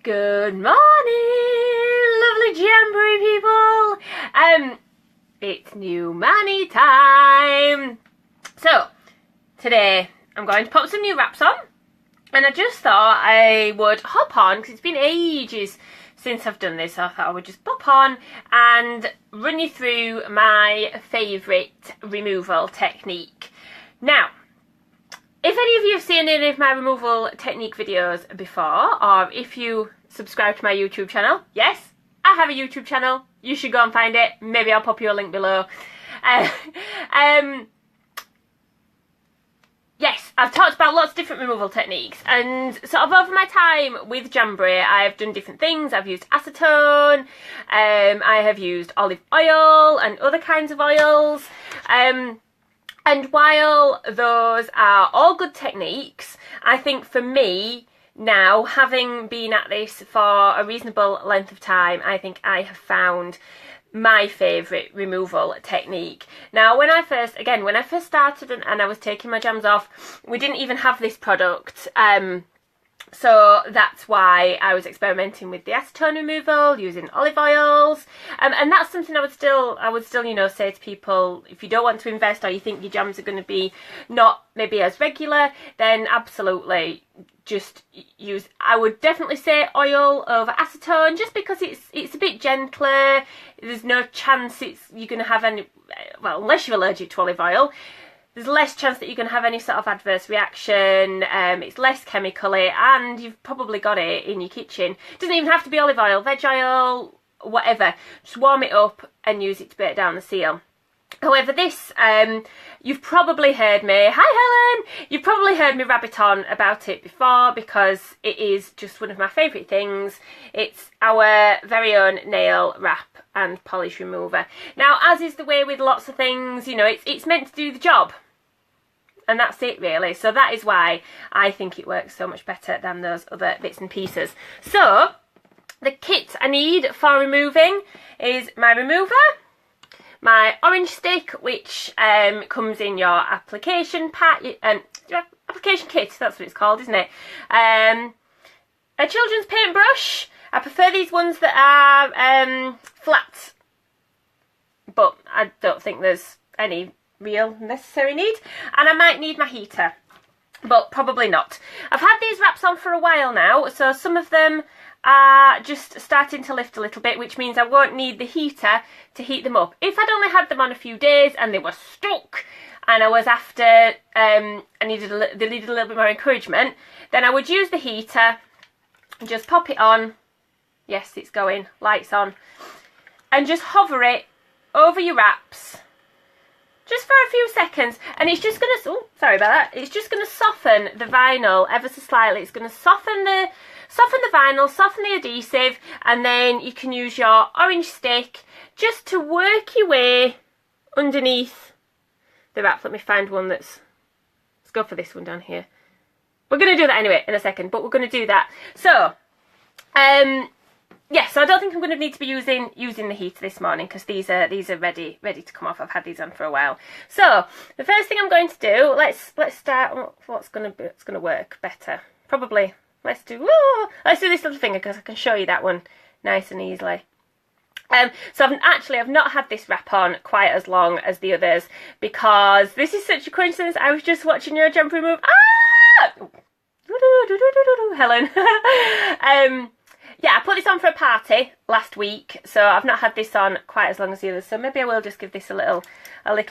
Good morning, lovely Jamberry people. It's new money time. So, today I'm going to pop some new wraps on. And I just thought I would hop on, because it's been ages since I've done this. So I thought I would just pop on and run you through my favourite removal technique. Now, if any of you have seen any of my removal technique videos before, or if you subscribe to my YouTube channel, yes, I have a YouTube channel. You should go and find it. Maybe I'll pop you a link below. Yes, I've talked about lots of different removal techniques, and sort of over my time with Jamberry, I've done different things. I've used acetone, I have used olive oil and other kinds of oils. And while those are all good techniques, I think for me now, having been at this for a reasonable length of time, I think I have found my favourite removal technique. Now, when I first started and I was taking my jams off, we didn't even have this product. So that's why I was experimenting with the acetone removal, using olive oils, and that's something I would still, you know, say to people, if you don't want to invest or you think your jams are going to be not maybe as regular, then absolutely just use. I would definitely say oil over acetone, just because it's a bit gentler. There's no chance you're going to have any, well, unless you're allergic to olive oil. There's less chance that you're going to have any sort of adverse reaction. It's less chemically, and you've probably got it in your kitchen. It doesn't even have to be olive oil, veg oil, whatever. Just warm it up and use it to break down the seal. However, this, you've probably heard me, hi Helen, you've probably heard me rabbit on about it before, because it is just one of my favourite things. It's our very own nail wrap and polish remover. Now, as is the way with lots of things, you know, it's meant to do the job. And that's it, really. So that is why I think it works so much better than those other bits and pieces. So, the kit I need for removing is my remover, my orange stick, which comes in your application pack, application kit, that's what it's called, isn't it? A children's paintbrush. I prefer these ones that are flat, but I don't think there's any real necessary need. And I might need my heater, but probably not. I've had these wraps on for a while now, so some of them are just starting to lift a little bit, which means I won't need the heater to heat them up. If I'd only had them on a few days and they were stuck and I was after, they needed a little bit more encouragement, then I would use the heater, just pop it on. Yes, it's going, lights on, and just hover it over your wraps just for a few seconds, and it's just going to, oh, sorry about that, it's just going to soften the vinyl ever so slightly. It's going to soften the vinyl, soften the adhesive, and then you can use your orange stick just to work your way underneath the wrap. Let me find one let's go for this one down here. We're going to do that anyway in a second, but we're going to do that. So, yeah, so I don't think I'm going to need to be using the heater this morning, because these are ready to come off. I've had these on for a while. So the first thing I'm going to do, let's start. What's going to work better? Probably let's do this little finger, because I can show you that one nice and easily. So I've not had this wrap on quite as long as the others, because this is such a coincidence. I was just watching your Jamberry move. Helen. Yeah, I put this on for a party last week, so I've not had this on quite as long as the others, so maybe I will just give this a little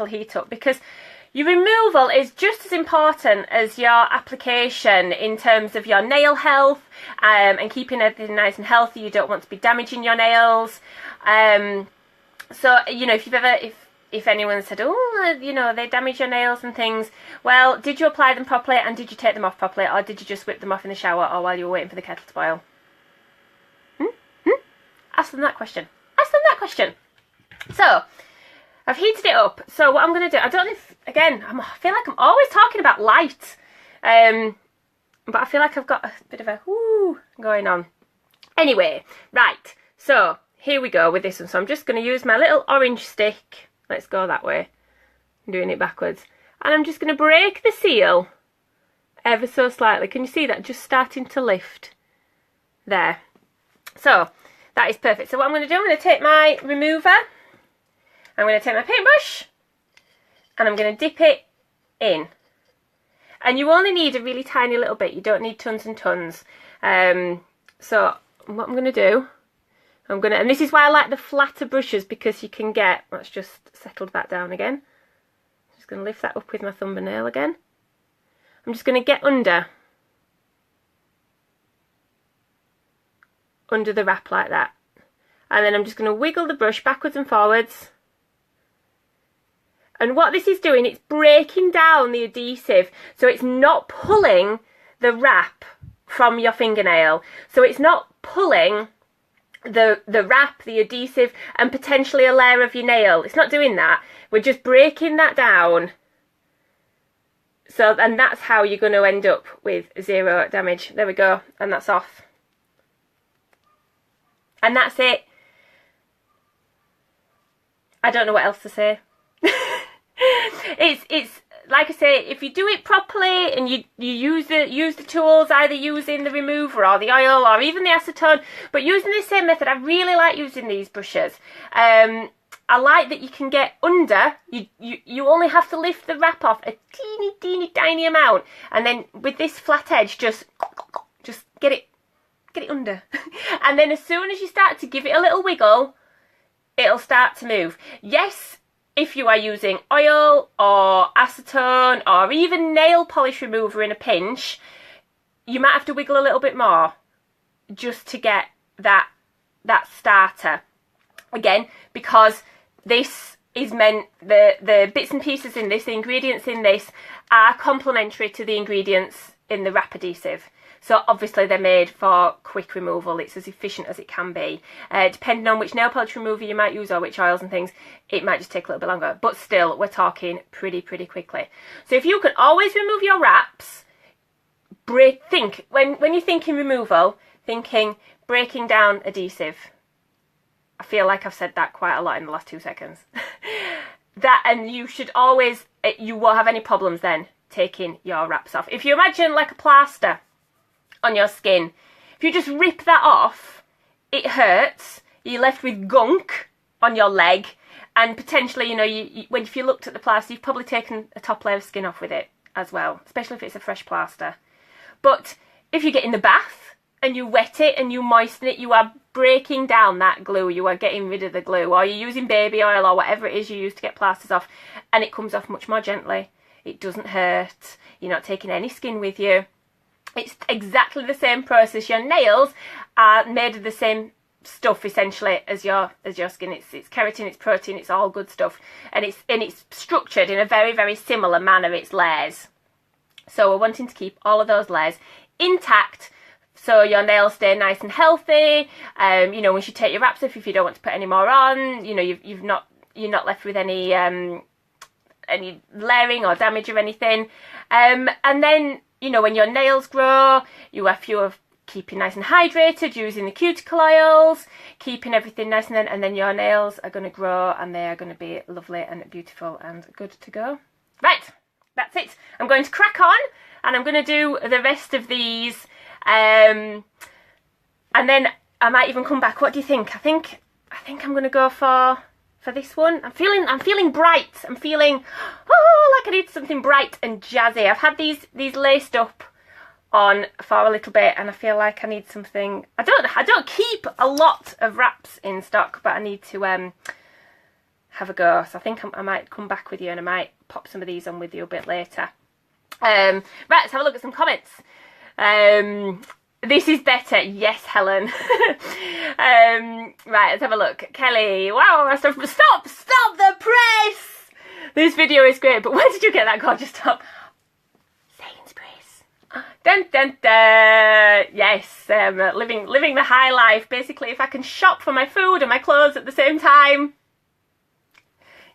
heat up, because your removal is just as important as your application in terms of your nail health, and keeping everything nice and healthy. You don't want to be damaging your nails. So, you know, if anyone said, oh, you know, they damage your nails and things, well, did you apply them properly, and did you take them off properly, or did you just whip them off in the shower or while you were waiting for the kettle to boil? Ask them that question. So, I've heated it up. So what I'm going to do, I don't know if, again, I feel like I'm always talking about light. But I feel like I've got a bit of a whoo going on. Anyway, right. So, here we go with this one. So I'm just going to use my little orange stick. Let's go that way. I'm doing it backwards. And I'm just going to break the seal ever so slightly. Can you see that just starting to lift? There. So that is perfect. So what I'm going to do, I'm going to take my remover, I'm going to take my paintbrush, and I'm going to dip it in. And you only need a really tiny little bit. You don't need tons and tons. So what I'm going to do, and this is why I like the flatter brushes, because you can get, let's just settled that down again. Just going to lift that up with my thumbnail again. I'm just going to get under the wrap like that. And then I'm just going to wiggle the brush backwards and forwards. And what this is doing, it's breaking down the adhesive. So it's not pulling the wrap from your fingernail. So it's not pulling the wrap, the adhesive, and potentially a layer of your nail. It's not doing that. We're just breaking that down. So, and that's how you're going to end up with zero damage. There we go. And that's off. And that's it. I don't know what else to say. It's like I say, if you do it properly and you use the tools, either using the remover or the oil or even the acetone, but using the same method, I really like using these brushes. I like that you can get under. You only have to lift the wrap off a teeny tiny amount, and then with this flat edge, just get it under. And then as soon as you start to give it a little wiggle, it'll start to move. Yes, if you are using oil or acetone or even nail polish remover in a pinch, you might have to wiggle a little bit more just to get that starter. Again, because this is meant, the bits and pieces in this, the ingredients in this, are complementary to the ingredients in the wrap adhesive. So obviously they're made for quick removal. It's as efficient as it can be. Depending on which nail polish remover you might use or which oils and things, it might just take a little bit longer. But still, we're talking pretty quickly. So if you can always remove your wraps, think, when you're thinking removal, thinking breaking down adhesive. I feel like I've said that quite a lot in the last 2 seconds. And you should always, you won't have any problems then taking your wraps off. If you imagine like a plaster on your skin, if you just rip that off, it hurts. You're left with gunk on your leg, and potentially, you know, if you looked at the plaster, you've probably taken a top layer of skin off with it as well, especially if it's a fresh plaster. But if you get in the bath and you wet it and you moisten it, you are breaking down that glue. You are getting rid of the glue, or you're using baby oil or whatever it is you use to get plasters off, and it comes off much more gently. It doesn't hurt. You're not taking any skin with you. It's exactly the same process. Your nails are made of the same stuff essentially as your skin. It's keratin, it's protein, it's all good stuff, and it's structured in a very similar manner. It's layers. So we're wanting to keep all of those layers intact, so your nails stay nice and healthy. You know, once you take your wraps off, if you don't want to put any more on, you know, you're not left with any layering or damage or anything. And then, you know, when your nails grow, you have fewer, keeping nice and hydrated, using the cuticle oils, keeping everything nice, and then your nails are going to grow and they are going to be lovely and beautiful and good to go. Right, that's it. I'm going to crack on and I'm going to do the rest of these, and then I might even come back. What do you think? I think I'm going to go for this one. I'm feeling bright. I'm feeling, like I need something bright and jazzy. I've had these laced up on for a little bit, and I feel like I need something. I don't keep a lot of wraps in stock, but I need to have a go. So I think I might come back with you, and I might pop some of these on with you a bit later. Right, let's have a look at some comments. This is better. Yes, Helen. Right, let's have a look. Kelly, wow, stop the press. This video is great, but where did you get that gorgeous top? Sainsbury's. Dun dun dun. Yes, living the high life. Basically, if I can shop for my food and my clothes at the same time.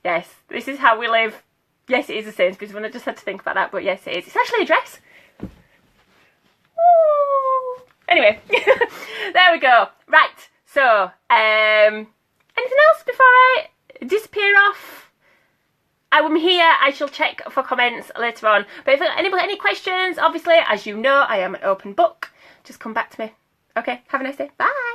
Yes, this is how we live. Yes, it is a Sainsbury's one. I just had to think about that, but yes, it is. It's actually a dress. Ooh. Anyway, there we go. Right, so, anything else before I disappear off? I'm here. I shall check for comments later on. But if anybody got any questions, obviously, as you know, I am an open book. Just come back to me. Okay, have a nice day. Bye.